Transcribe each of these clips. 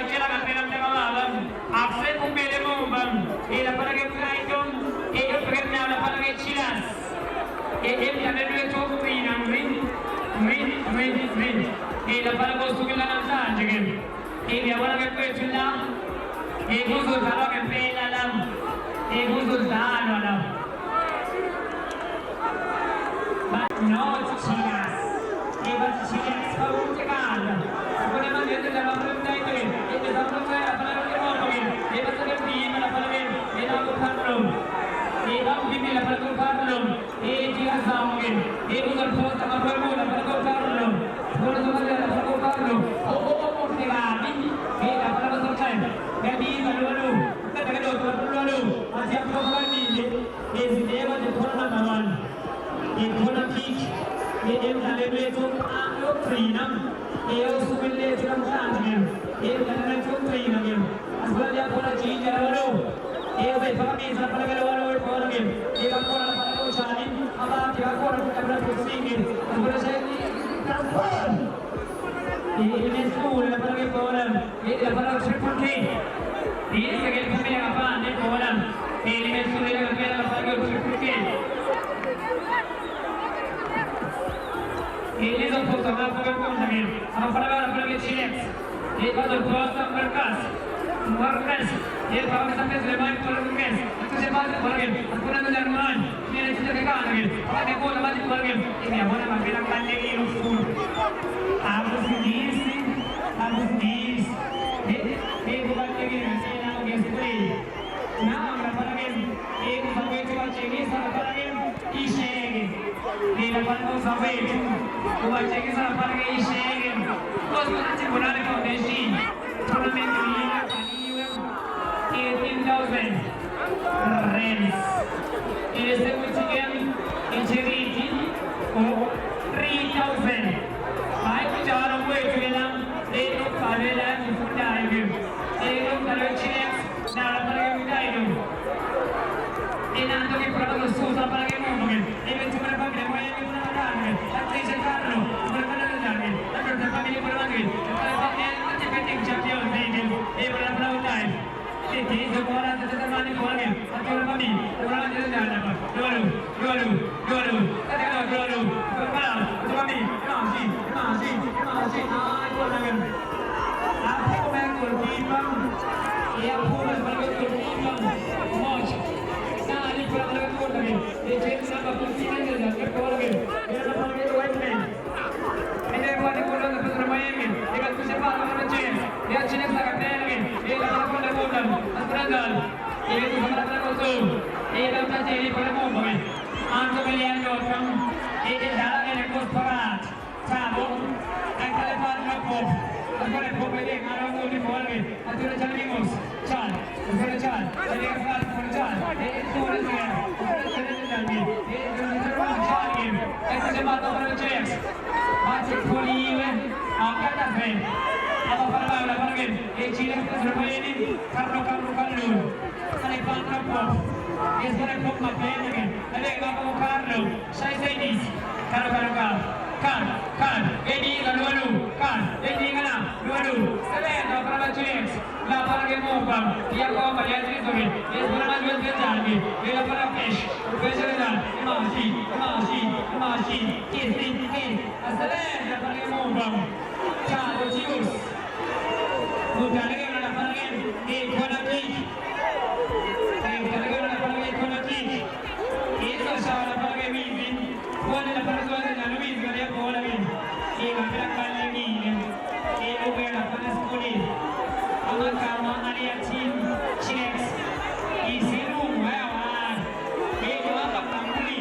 c'era la pena de bang afse kumbele mo bang e la para ke kaitom e yo perne la para ke chilas e yane due to pina rin e la para ko sugila na sa jegen e ya wala ke pe chula e guzo zalo ke pe la lam e guzo zalo lam but not chilas e but chilas ko tegal apne man de la problem dai to e de la problem la para ke mo e but ke pina la para ke e na ko khatlo e bang bibi la para ko khatlo e jiha samoge e ugar thos ta par mo la para ko khatlo thora thora la para ko khatlo o motivati e la para ko sai jadi lalu kita dengan dokter lalu masih apa lagi e sideva de thora na bhavan e thora ठीक e em dale le to alo trinam e o subille tram sangen e dale to trinam asla ya thora चीज lalu e o be pami sa para ke lalu e thora ke e ka thora para ko shani aba ya thora ko tabra ko singin thora se ini school la para ke bolan e la para shifun ki ini segel kami apa ane bolan ini school la para ke shifun ki ini तो बहुत समाज को कौन लगे हम परिवार अपने के चिलेक्स ये तो दोस्त मरकज ये भाव संगे लेमान कोलमकेस तुझे बात बोलेंगे अपना तो जर्मन मेरे चीज़ के कहाँ लगे अपने को लगा दी बोलेंगे ये हमारे माँ बिना करने की रूल आप उसकी ये बुला के लिए ना गेस्ट कोई ना हमारा बोलेंगे एक सबके चुका चाहिए सब बोलेंगे इशेगे ये लपन को सबे वो चाहिए सब बोलेंगे इशेगे तो उसमें बुलाने का उद्देश्य टूर्नामेंट में 18,000 rands. In the Michigan, in Cherokee, 3,000. I put all of way to them. They look for the land to dive. They look for the checks. Now, I'm going to dive. In Anthony Prado, Susa Pagamogan, even to my family, my family, that is a carlo, my family, under the family for London, and the champion, even a brown life. Ini semua orang terjemahan ini boleh, atau kami orang terjemahan apa? Dulu, kepala, kami, masih, boleh. Apa yang kurang? Ia pun sebagai kurang, moch. Nah, ini kurang. Ini jenis apa pun tidak ada, kurang. Ini apa yang kurang? Ini buat kurang terjemahan ini. Jika tu siapa orang macam, dia jenis agak tinggi. Ini apa pun ada kurang. Astradal, ini tu sama sama kosong. Ini dapat jadi pada mobil. Anto kalian dorang, ini jalan yang ekor perat, cabut, angkat lepas nakop. Angkat lepas beli, orang tu di bawah ni. Aturan jalan ingus, cal, aturan cal, jadi angkat cal. Ini tu orang saya, aturan jalan ni. Ini tu orang cal ni. Itu sebab orang cek, macam poli, angkat apa? Apa para lagi? Ciri khas ini karena ada pangkapo. Ini sekarang kau makan lagi. Ada apa karena saya ini kan. Ini lalu kan. Ini mana lalu. Selain apa macam lapar ke muka. Ia kau bayar itu ni. Ini sekarang jual kerja ni. Ini lapar cash. Kerja masih. Kis. Selain lapar ke muka. Cakap cius. Bukan lagi orang panggil ekonomi. Itu sahaja panggil mizin. Bukan ada panggil jangan mizin kerja bola mizin. Ini kita panggil ni. Ini bukan panggil sekolah. Amat kamu hari acin, checks. Isi rumah awak. Ini apa kampuni?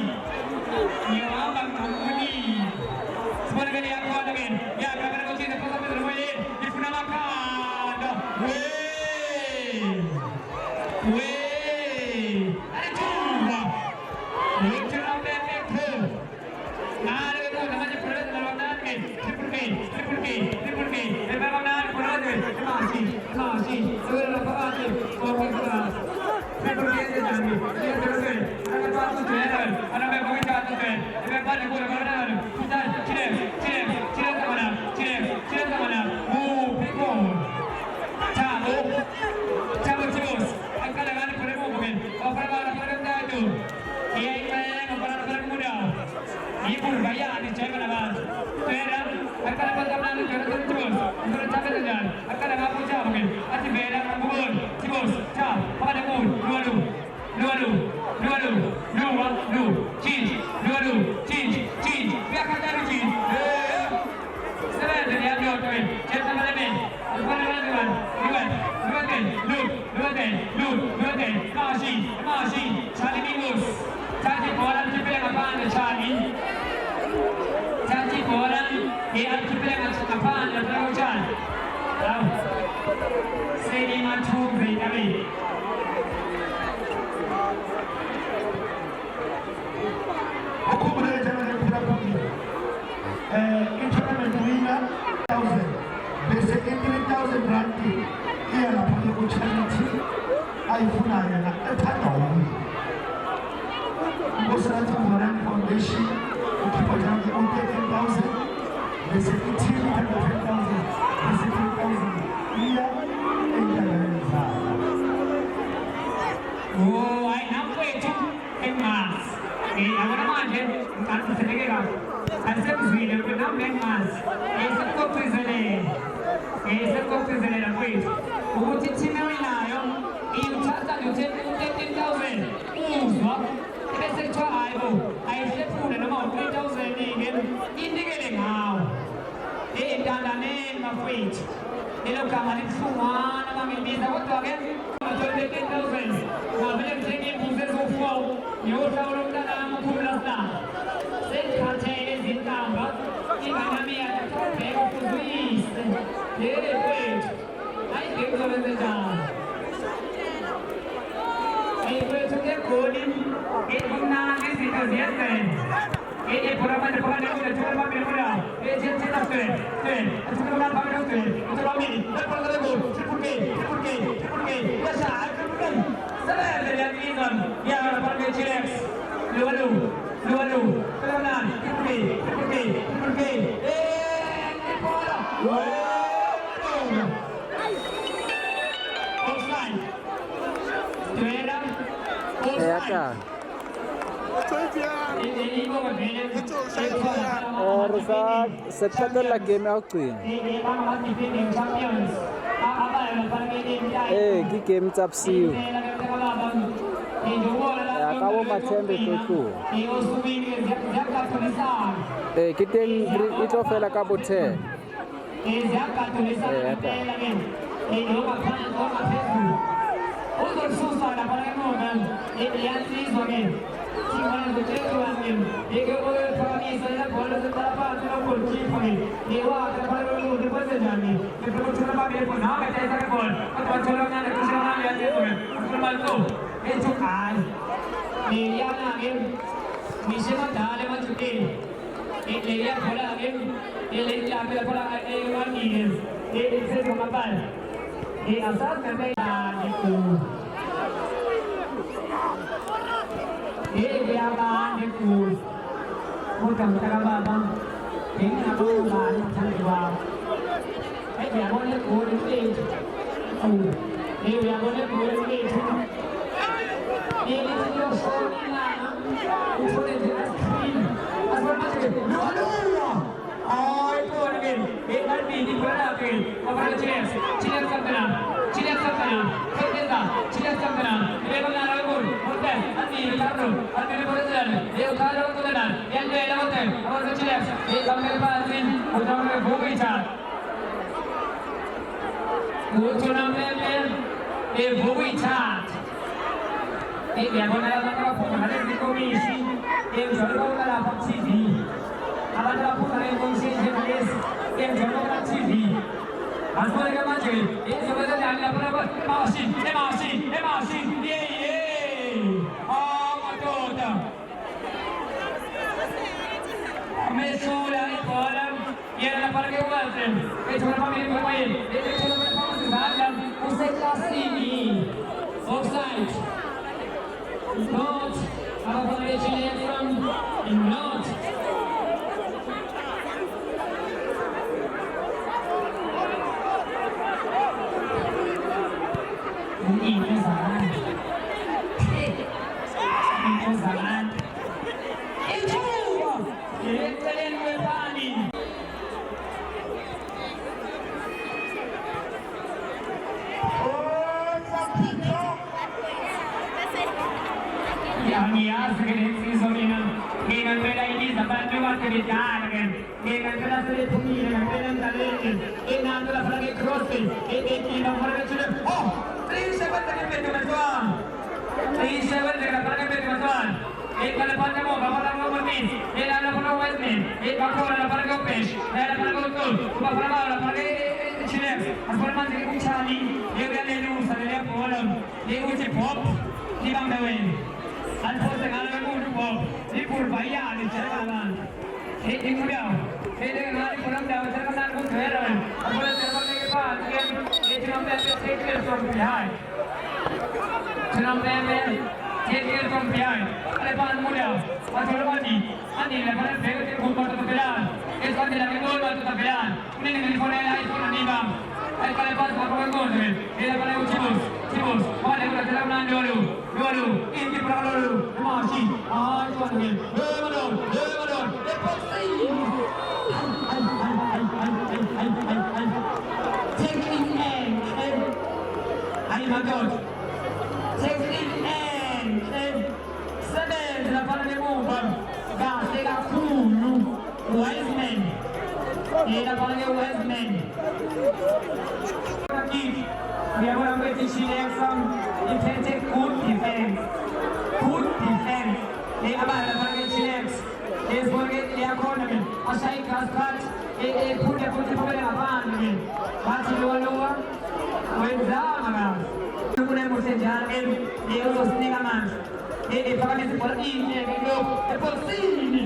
Sebenarnya dia apa lagi? Ya, kalau kau tidak pasal rumah ini, di mana makan? Weh, ada cuma. Lucu ramai tu. Ada tu namanya perut dalam dan ni. Triple K. Memang nak perut ni. Masih. Segala apa tu. Kau kena. Triple K je jangan. Dia terus. Ada apa tu jalan. Ada apa kau jalan tu. Memang ada kau mana. Kita cire ke mana. Pikul. Sethatela game yakugcina ke game tsa bosiu ya ka bo Mathembe tlo ke teng e tlo fela ka bo 10 Italia Angias again season Dengan beda ini sampai lewat ke depan again Dengan kelas dari bumi dengan beda tadi Dengan kelas lagi crossing Ini nomor sudah oh 37 lagi beda tuan 37 dengan lagi beda tuan एक वाले पांच में बाबा लोगों को तीन ये लाना पड़ा हुआ इसमें एक बाको लाना पड़ा को पेश लाना पड़ा को तो बाबा लाना पड़ा के चिले अस्पताल में देखो चाली ये भी ले लूँ सारे ले बोलम ये उसे पॉप निभाम देवे अल्फोस से गाना में उसे पॉप ये पूर भाईया आने चले गाना ये इंग्लिया ये देखो गाना पुरम जाओ चले गाना को खेल रहे हैं अस्पताल से बाहर के पास ये चुनाव में से के सोच बिहार चुनाव में Jadi kompian, ada bahan muda, ada mandi, andi lepas itu kita kumpul tu terbelan, esok kita kumpul tu terbelan, ini dengan iPhone lain iPhone ni bang, ada lepas apa kumpul tu, ini lepas itu cibus, ada kita dalam nan dulu, ini perang dulu, masih, itu ada, belum, taking aim, ayo macam, taking Sebenarnya dapat diumumkan, gasnya kuno, Westman, ini dapat Westman. Lagi, dia orang British election, intended good defense. Ini apa dapat election? Ini sebagai ekonomi, asal kasat, ini punya apa ni? Masih luar, wenzang agak. Kemudian musim jalan, dia urus ni kaman. Ini pakai seperti ini, gitu. Seperti ini.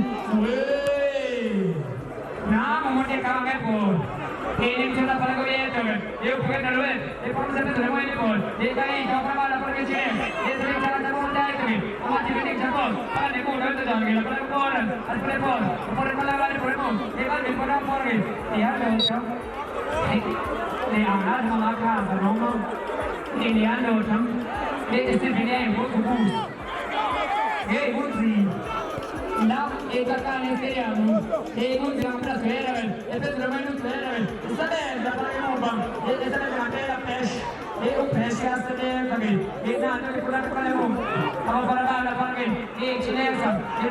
Nah, memudik kawan kan pun. Ini cuma pada kau lihat tu. Dia bukan dulu. Dia pun sampai terima ini pun. Dia tadi kau pernah ada pergi sini. Dia sering cara cara pun dah itu. Amat dia ni jempol. Kalau dia pun dah tu jangan. Kalau dia pun, kalau dia pun, pun malah balik pun. Dia kan dia pun dah pergi. Dia tu macam. Dia anak malah kah, terong. Ini anda macam. Dia istimewa buat kubus. Hey, Gucci. Now, एक का ने से आमु एक गुण जामना सेरवन ऐसे रमणु सेरवन सबे जपानी मोबम ये ऐसे में जाके ला पेश ये वो पेश क्या से कभी ये ना तो पूरा पूरा वो अब बड़ा ला पाके ये चिने सब ये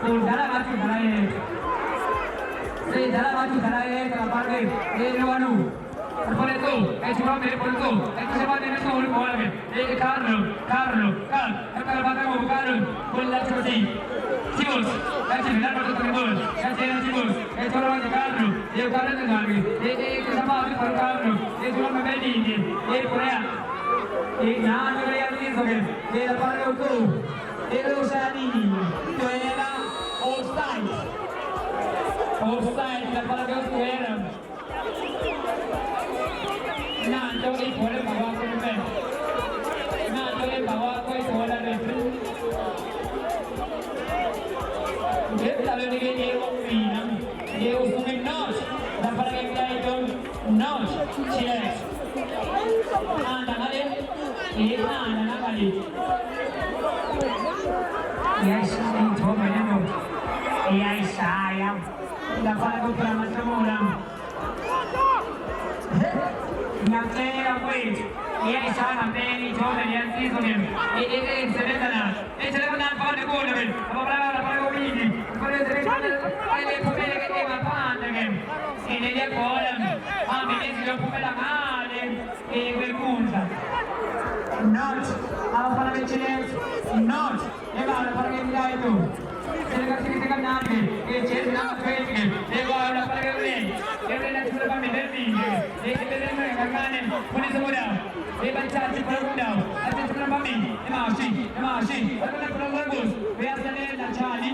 तो जरा बात कराए से जरा बात कराए तो पाके ये नवानु Por itu, cuma mirip por itu. Itu sebab ini semua orang boleh. Ini Carlo, kalau batang mau Carlo, boleh seperti Cibus, kasih bilang pada Cibus, kasih Cibus. Itu orang Carlo, dia Carlo tu lagi. Ini sama orang Carlo, dia cuma membeli ini. Ini Korea. Ini jangan Korea ini sebagai. Dia dapat itu. Ini usaha ini. Itu adalah offside dapat itu era. Nah, jadi boleh bawa ke mana? Nah, boleh bawa ke sekolah ni. Dia kalau ni dia orang dia usung notch, dapat kita itu notch, cheers. Anda kali, anda kali. Yes, ini coba ni tu. Yes, sayang. Dapat aku macam orang. Yang saya wait, ia isyarat ini coba yang seasonin. Ini sebenarnya, ini sebenarnya pada gol ni. Apa pada gol ini? Pada sebenarnya ini pemain kita apa dengan? Ini dia gol. Ini dia pemain mana? Ini berpunca. Not, apa pada kecilnya? Not, ini apa pada kita itu? Sekarang nanti, ini jadi nama tweet ni. Ini apa pada kita? Ini nak sudah kami beli. Ini sebenarnya kerana punya semula. Ini baca cepat muda. Ada sebelum kami. Ini masih. Kalau nak pulang bagus. Biasanya nak cari.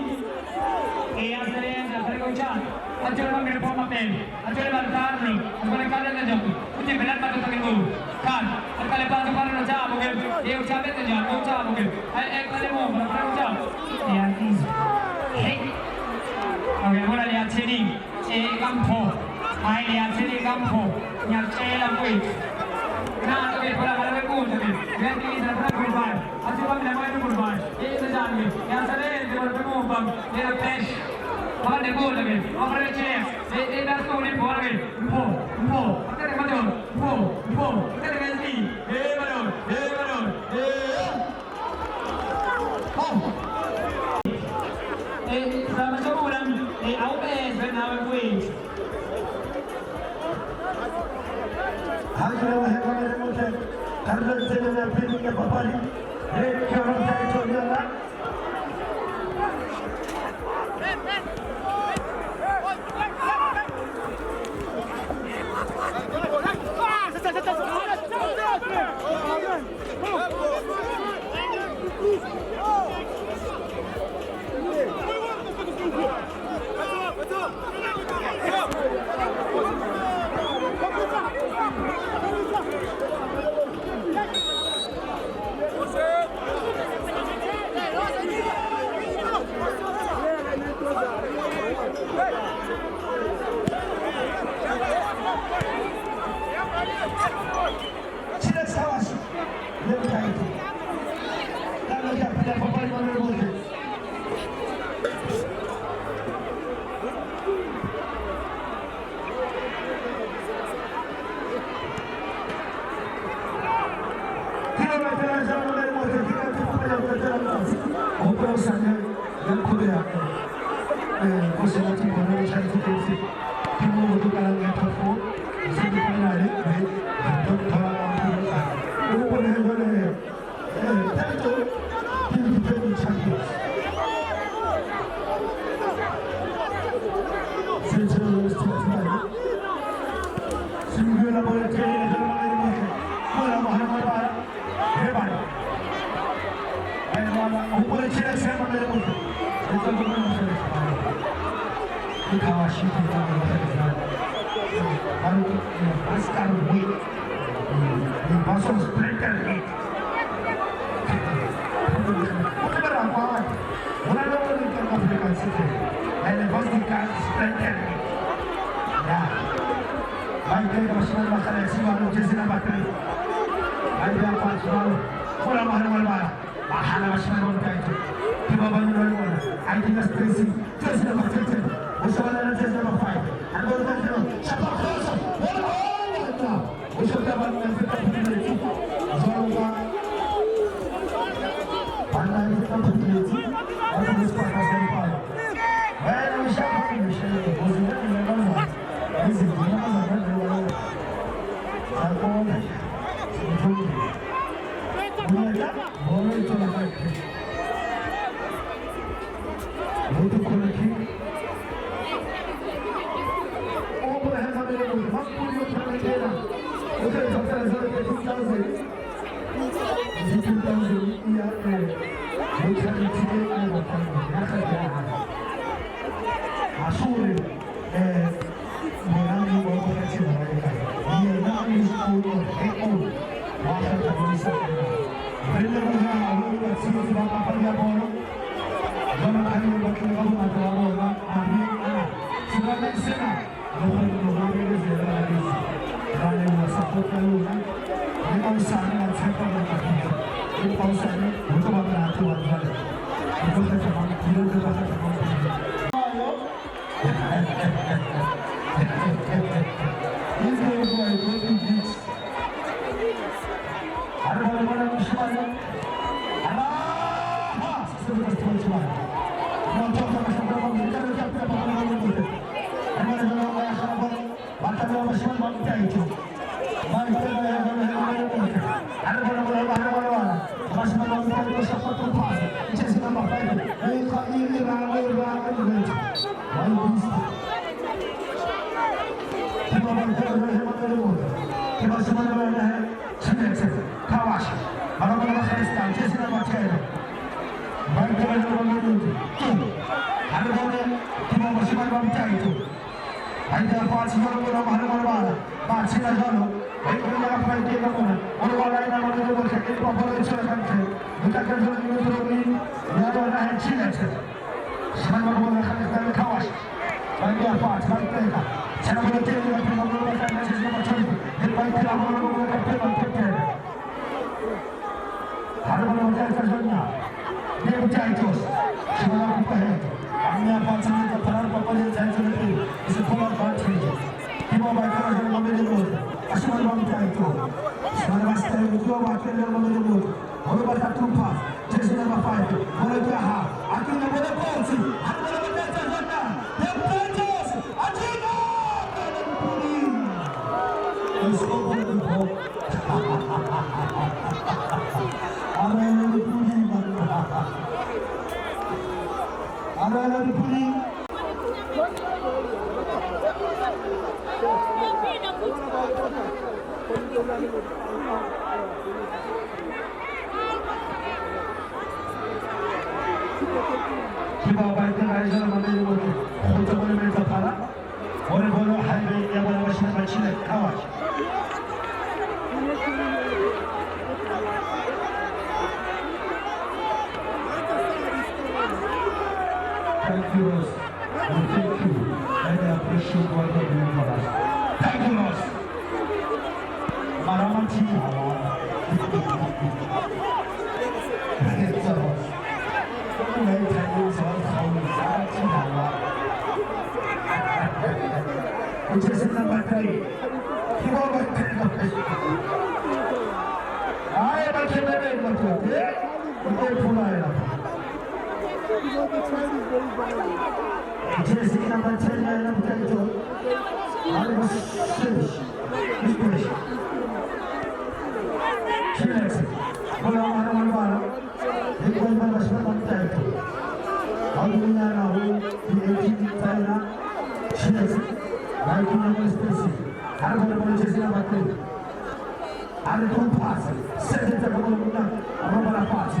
Biasanya nak berkaucan. Ajar kami reform apa? Ajar berkar. Ajar kerja saja. Mungkin benar betul terganggu. Kan? Kalau lepas tu kalau nak cakap mungkin. Dia ucap itu jangan. Ucap mungkin. Kalau mau berapa ucap? Ya sih. Oke, mulai lihat sini. Kampung. Hai lihat sini kampung. Yang saya lampu. Nah, tapi kalau ada pun tapi nanti saya berubah. Asyik kami nama itu berubah. Ini saja ni. Yang saya itu berubah. Dia fresh. Apa dia pun tapi. Apa dia cek. Ini dah story buat lagi. Apa dia macam? Apa dia macam? Betul. Carlos Zeller Pini Papali, Red Kevin Territorial. Arana Puri. 기바바이트 라이저를 만들고 호텔을 잡아라. 오늘 보러 하이웨이 야바라 마시는 마치네 카와시. Thank you, Ross. Thank you. I appreciate what you're doing for us. Thank you, Ross. Maraman TV. It's a Ross. Very thank you for which is number 3. I am a Jersey number 10, number 32. I was finished. Chilex. Hola, the woman was one title. How do we know the 18th China? Chilex. 19 number space. I don't know Jersey number 3. I don't pass. Second of a pass.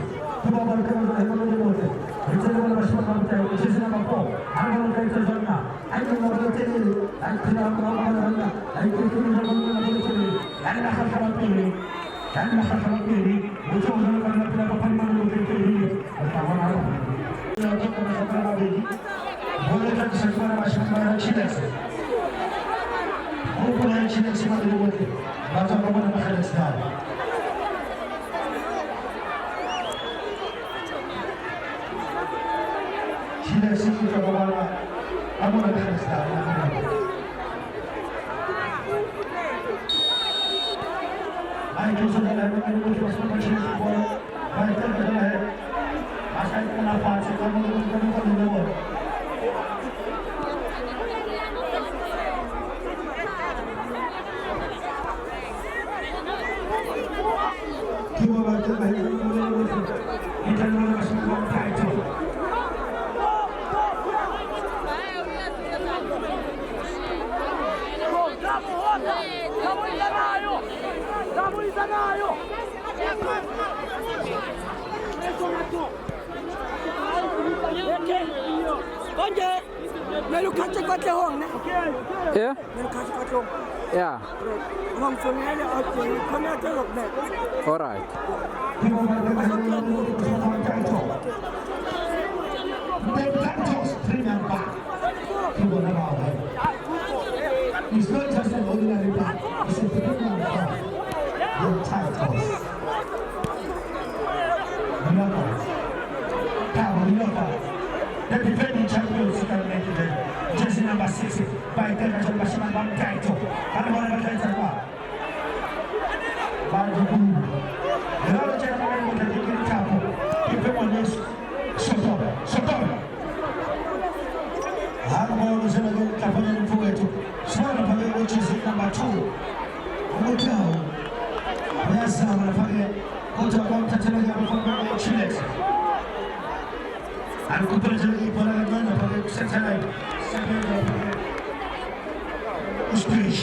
Yeah? Yeah. All right. It's not just an ordinary bat, it's a premium bat. Your titles. The defending champions can make it. Jersey number 6 by International Bashman title. I don't want to get it back. By the boom. The other gentleman with the big table. Keep him on this. Shut up. Shut up. I'm always going to go to the Small Pavilion, which is number 2. Hotel. Yes, I'm going to forget. Hotel one to tell you about Chilex. I'm going to put it in the Paragona for the satellite. Speech.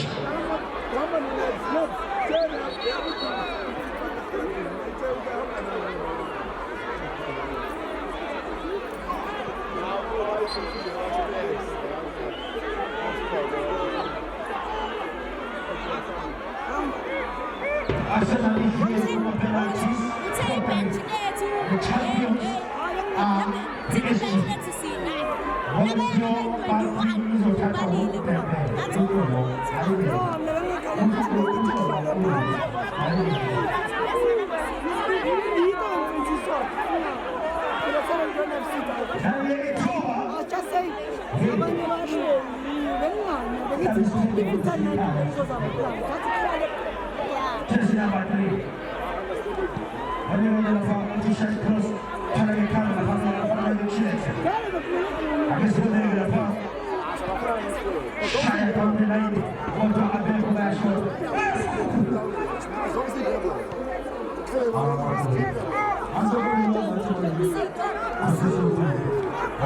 Arsenal is here for penalties. The champions are PSG. Jersey number 3. Ognuno fa un t-shirt cross, c'è che cambia, fa del Chilex. A questo punto la fa. Shaya come lei, molto abile come la sua. Anche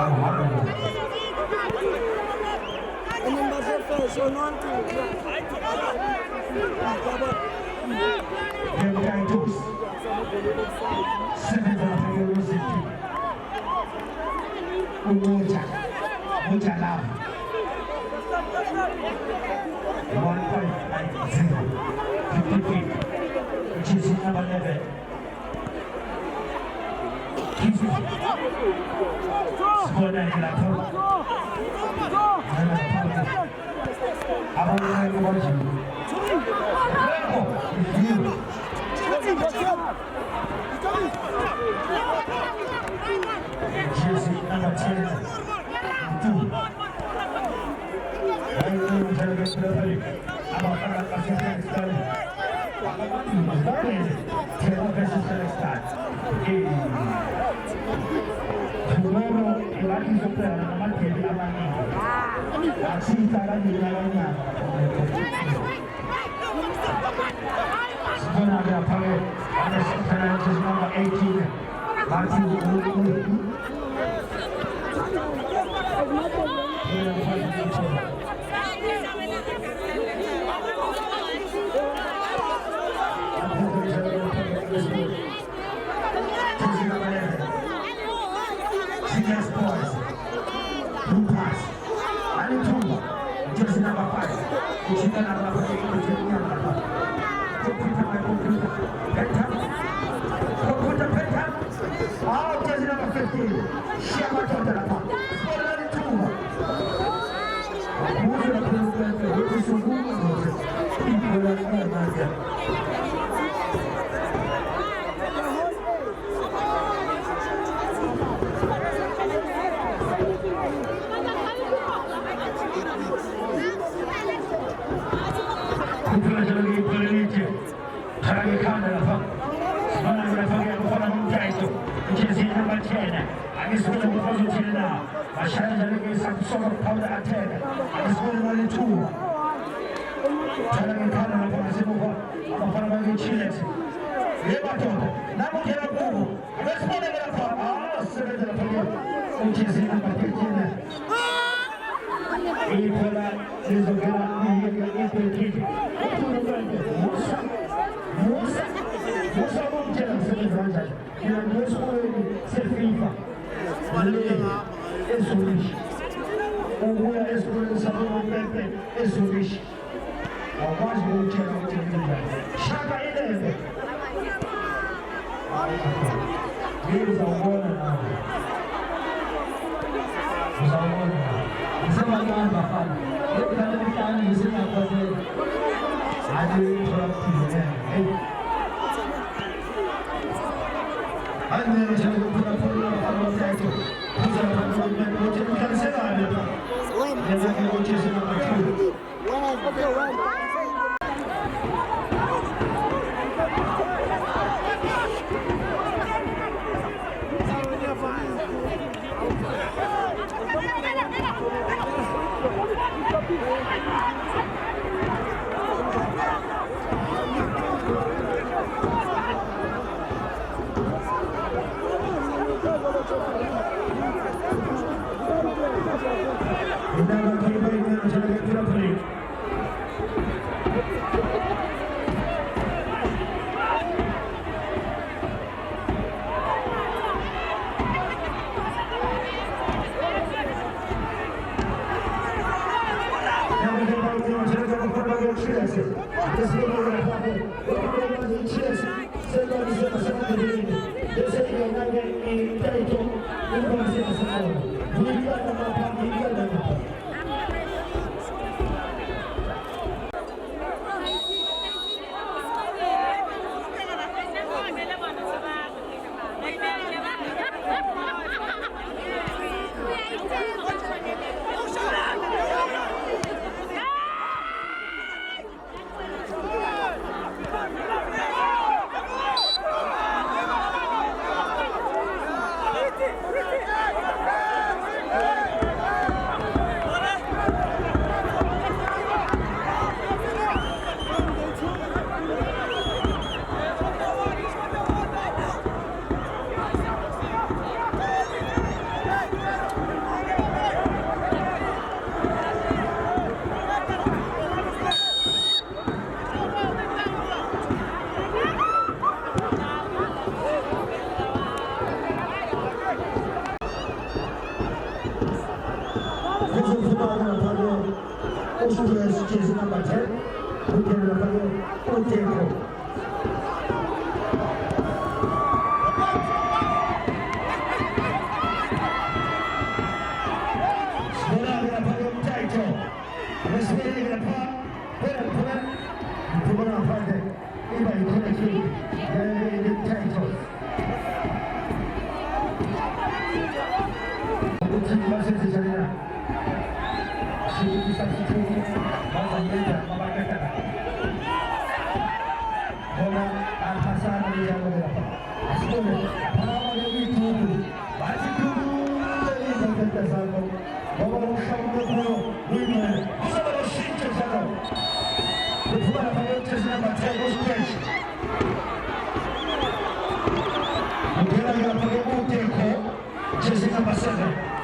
Yes, jersey number 10. Bukiana Page, Uteko. Jersey number 7.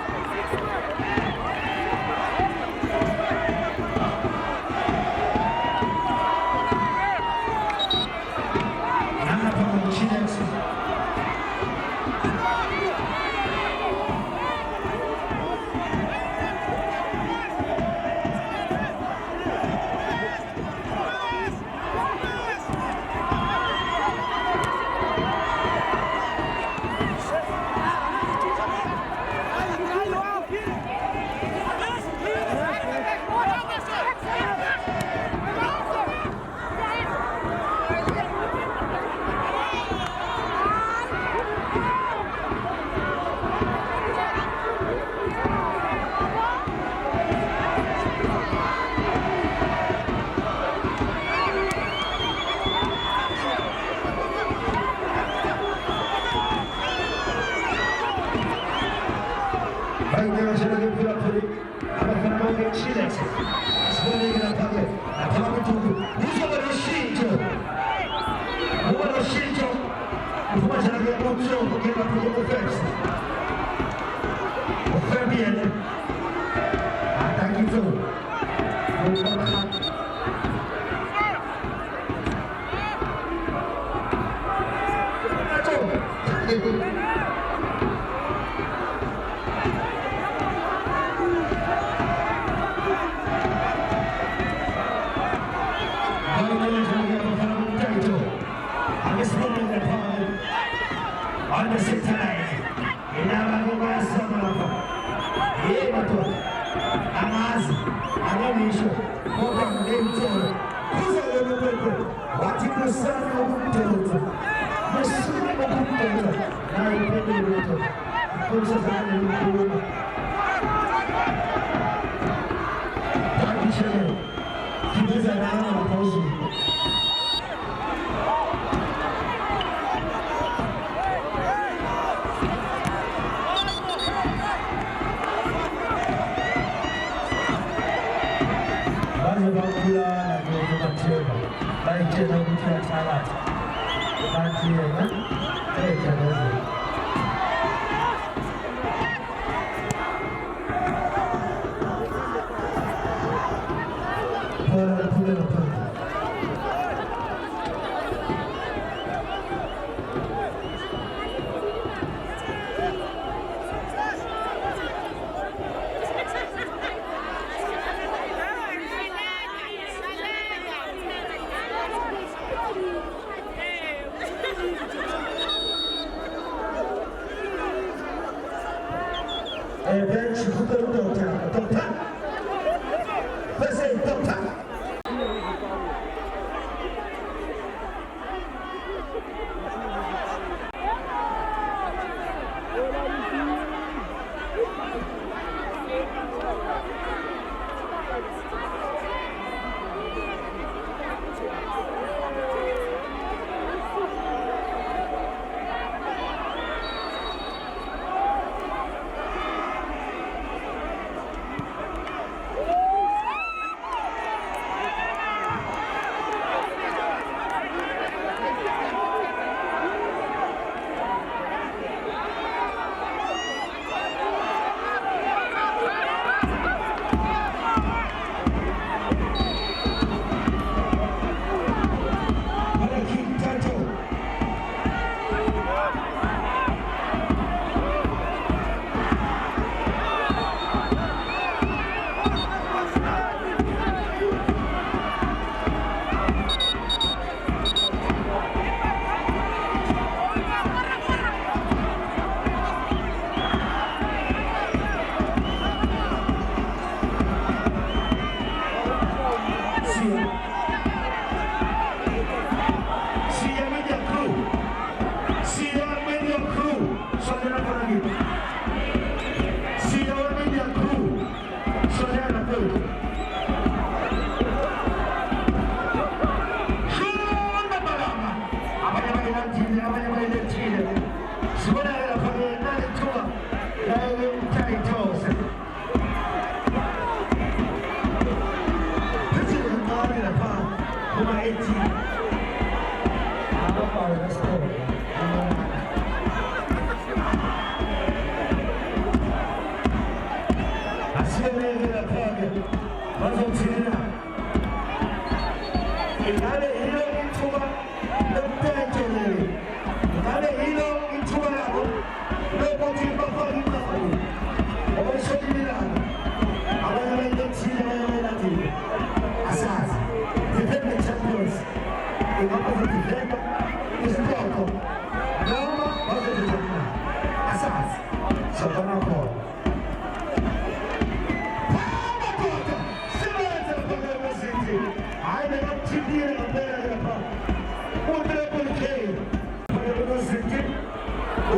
Martin,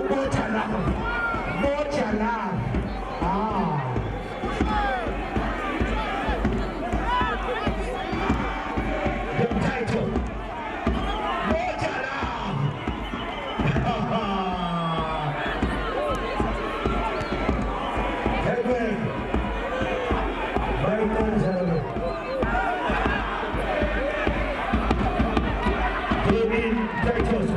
Mochalam. Mochalam. The title. Mochalam. Edwin. Brighton Zalalo. David Titus.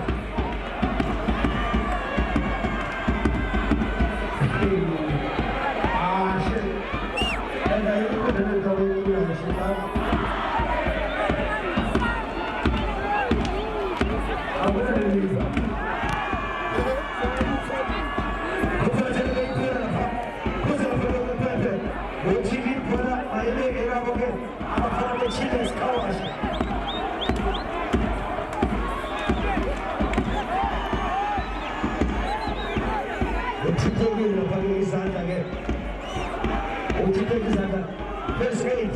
First aid.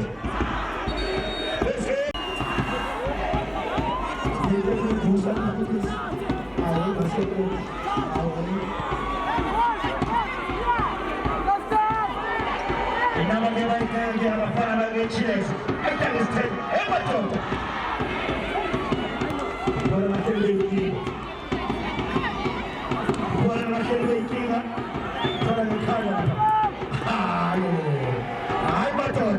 First aid. Nama mebaikkan dia berfana bagi Chiles. Aitan Estel, Everton. Bola macam ini. Bola macam ini kan? Bola ni kalah. Everton.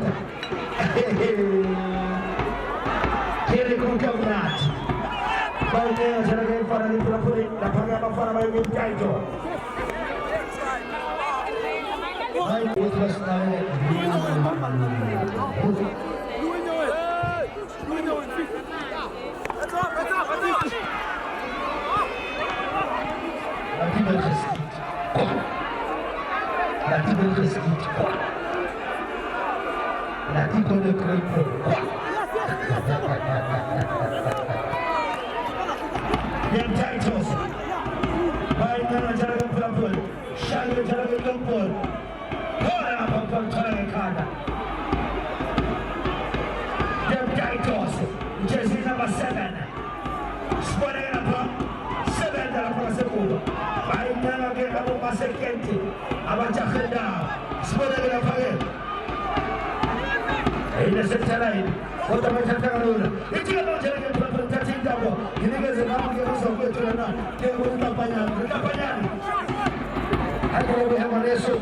Kiri kongkau berat. Baiknya sebagai fana di Pulapuri, dapat apa fana bagi Kaito. Baik, terus naik. Nanti boleh keriput. Yang Titus. Baiknya jalan Pulapuri, Syahir jalan Lumpur. Bola pangkal jalan kanan. Yang Titus, jersey number 7. Sebenarnya apa? 7 dalam fase kedua. Baiknya lagi Abu Masih Kenti, Abang Jakhenda. Sebenarnya apa? Ini sektor lain. Kota macam mana? Itu yang jalan Pulapuri cinta bo. Ini kan sekarang kita sampai celana. Dia pun tak banyak. Aku lebih hemat esok.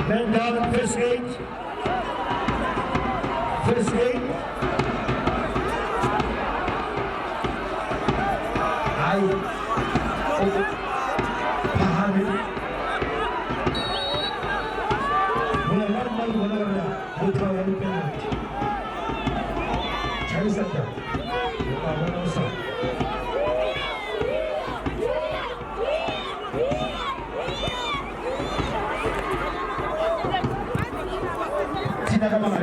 Men down, first aid. First aid. Pahami. Bola putra yang penalti. Cari saja. Bola usah. Tidak ada mana.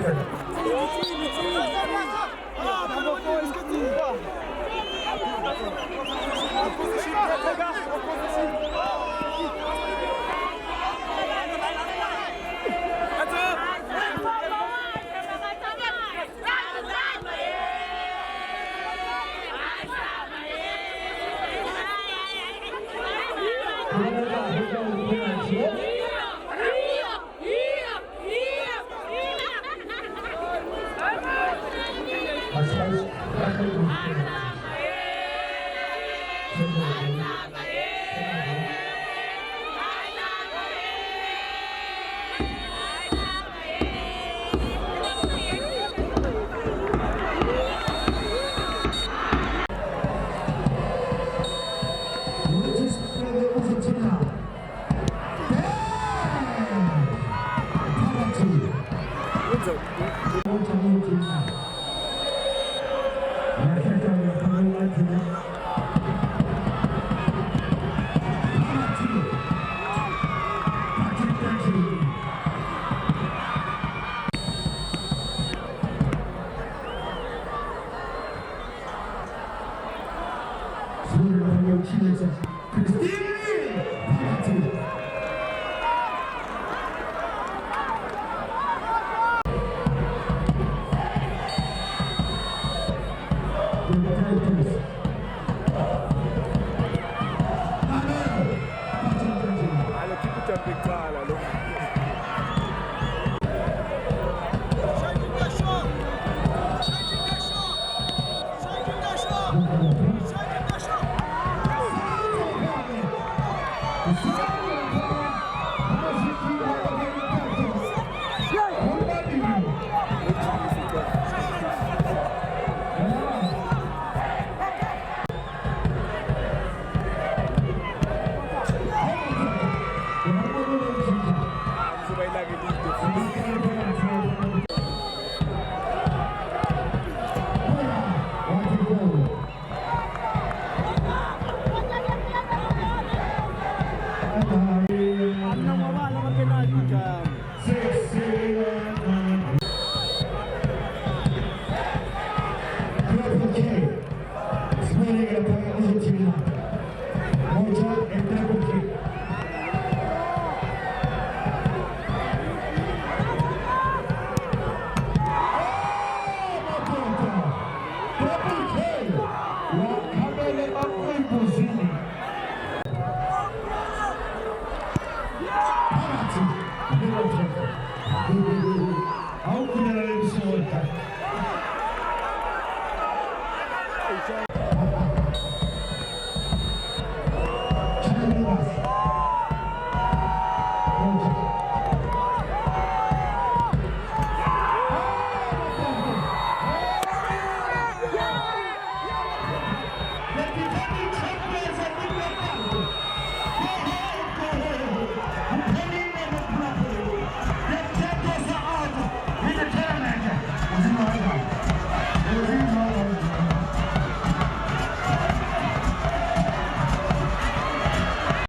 How could I